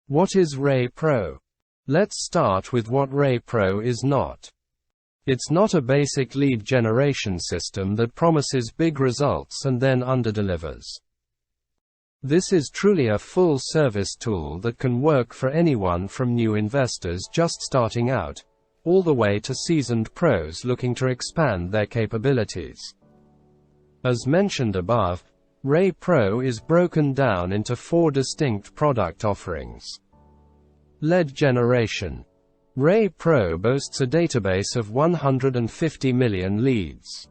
What is Reipro? Let's start with what Reipro is not. It's not a basic lead generation system that promises big results and then underdelivers. This is truly a full-service tool that can work for anyone from new investors just starting out, all the way to seasoned pros looking to expand their capabilities. As mentioned above, Reipro is broken down into 4 distinct product offerings. Lead generation. Reipro boasts a database of 150 million leads.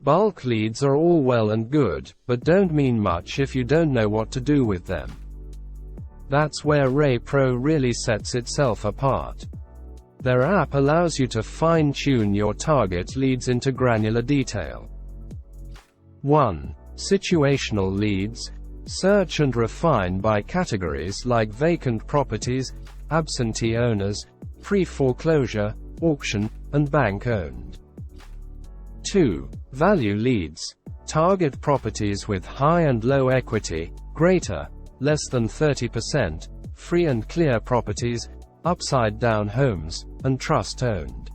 Bulk leads are all well and good, but don't mean much if you don't know what to do with them. That's where Reipro really sets itself apart. Their app allows you to fine-tune your target leads into granular detail. 1. Situational leads. Search and refine by categories like vacant properties, absentee owners, pre-foreclosure, auction, and bank-owned. 2. Value leads. Target properties with high and low equity, greater, less than 30%, free and clear properties, upside-down homes, and trust-owned.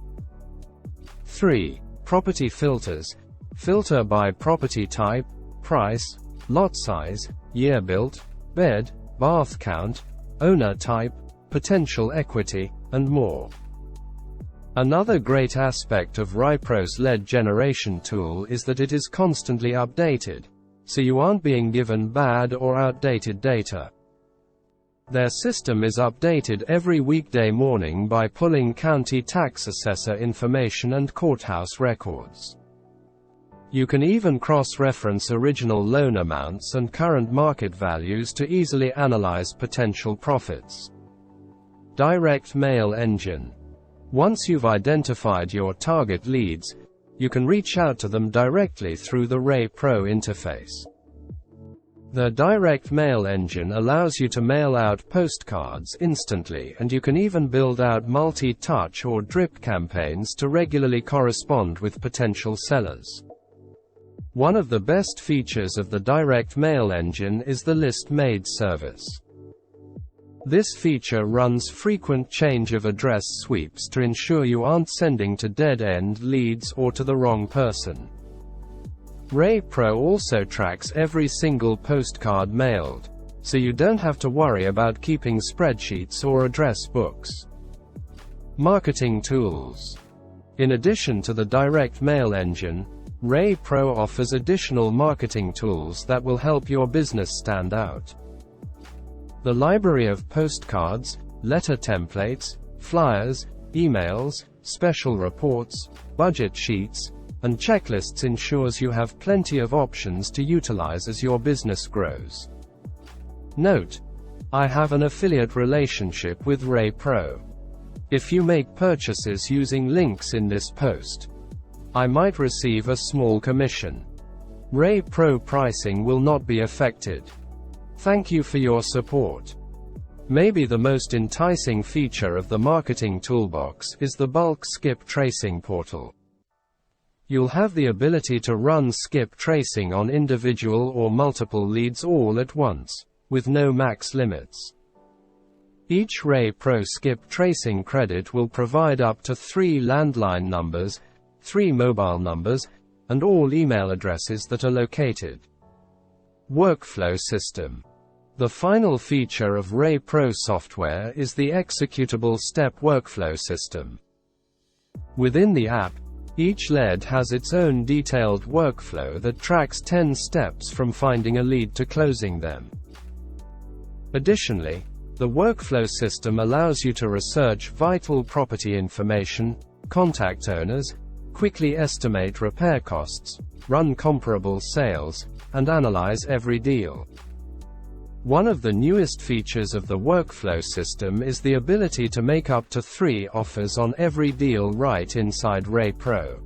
3. Property filters. Filter by property type, price, lot size, year built, bed, bath count, owner type, potential equity, and more. Another great aspect of Reipro's lead generation tool is that it is constantly updated, so you aren't being given bad or outdated data. Their system is updated every weekday morning by pulling county tax assessor information and courthouse records. You can even cross-reference original loan amounts and current market values to easily analyze potential profits. Direct mail engine. Once you've identified your target leads, you can reach out to them directly through the Reipro interface. The direct mail engine allows you to mail out postcards instantly, and you can even build out multi-touch or drip campaigns to regularly correspond with potential sellers. One of the best features of the direct mail engine is the list made service. This feature runs frequent change of address sweeps to ensure you aren't sending to dead-end leads or to the wrong person. Reipro also tracks every single postcard mailed, so you don't have to worry about keeping spreadsheets or address books. Marketing tools. In addition to the direct mail engine, Reipro offers additional marketing tools that will help your business stand out. The library of postcards, letter templates, flyers, emails, special reports, budget sheets, and checklists ensures you have plenty of options to utilize as your business grows. Note: I have an affiliate relationship with Reipro. If you make purchases using links in this post, I might receive a small commission. Reipro pricing will not be affected. Thank you for your support. Maybe the most enticing feature of the marketing toolbox is the bulk skip tracing portal. You'll have the ability to run skip tracing on individual or multiple leads all at once, with no max limits. Each Reipro skip tracing credit will provide up to 3 landline numbers, 3 mobile numbers, and all email addresses that are located. Workflow system. The final feature of Reipro software is the executable step workflow system. Within the app, each lead has its own detailed workflow that tracks 10 steps from finding a lead to closing them. Additionally, the workflow system allows you to research vital property information, contact owners, quickly estimate repair costs, run comparable sales, and analyze every deal. One of the newest features of the workflow system is the ability to make up to 3 offers on every deal right inside Reipro.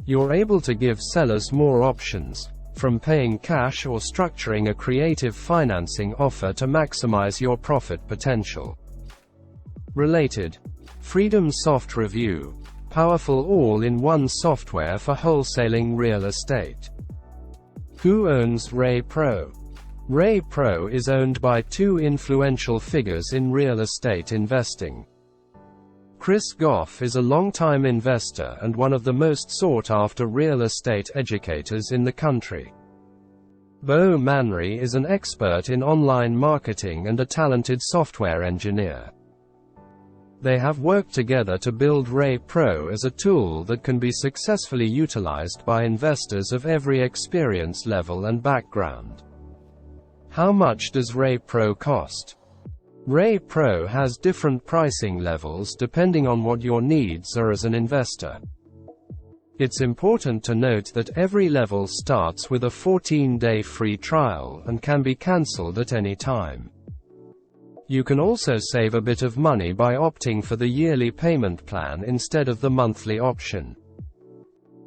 You're able to give sellers more options, from paying cash or structuring a creative financing offer to maximize your profit potential. Related. Freedom Soft Review. Powerful all-in-one software for wholesaling real estate. Who owns Reipro? Reipro is owned by two influential figures in real estate investing. Chris Goff is a longtime investor and one of the most sought-after real estate educators in the country. Bo Manry is an expert in online marketing and a talented software engineer. They have worked together to build Reipro as a tool that can be successfully utilized by investors of every experience level and background. How much does Reipro cost? Reipro has different pricing levels depending on what your needs are as an investor. It's important to note that every level starts with a 14-day free trial and can be cancelled at any time. You can also save a bit of money by opting for the yearly payment plan instead of the monthly option.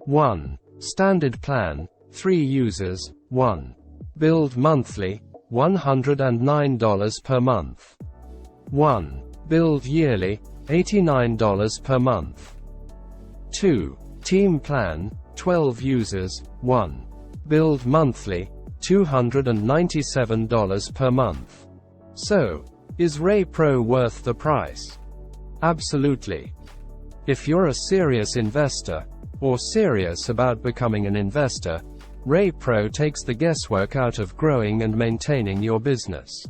1. Standard plan, 3 users, 1. Billed monthly, $109 per month. 1. Billed yearly, $89 per month. 2. Team plan, 12 users, 1. Billed monthly, $297 per month. So, is Reipro worth the price? Absolutely. If you're a serious investor, or serious about becoming an investor, Reipro takes the guesswork out of growing and maintaining your business.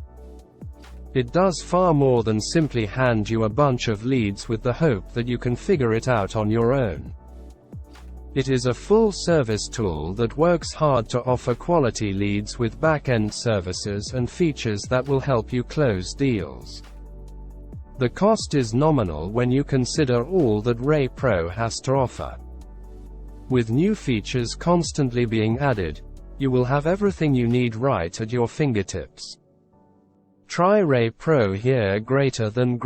It does far more than simply hand you a bunch of leads with the hope that you can figure it out on your own. It is a full-service tool that works hard to offer quality leads with back-end services and features that will help you close deals. The cost is nominal when you consider all that Reipro has to offer. With new features constantly being added, you will have everything you need right at your fingertips. Try Reipro here. Greater than.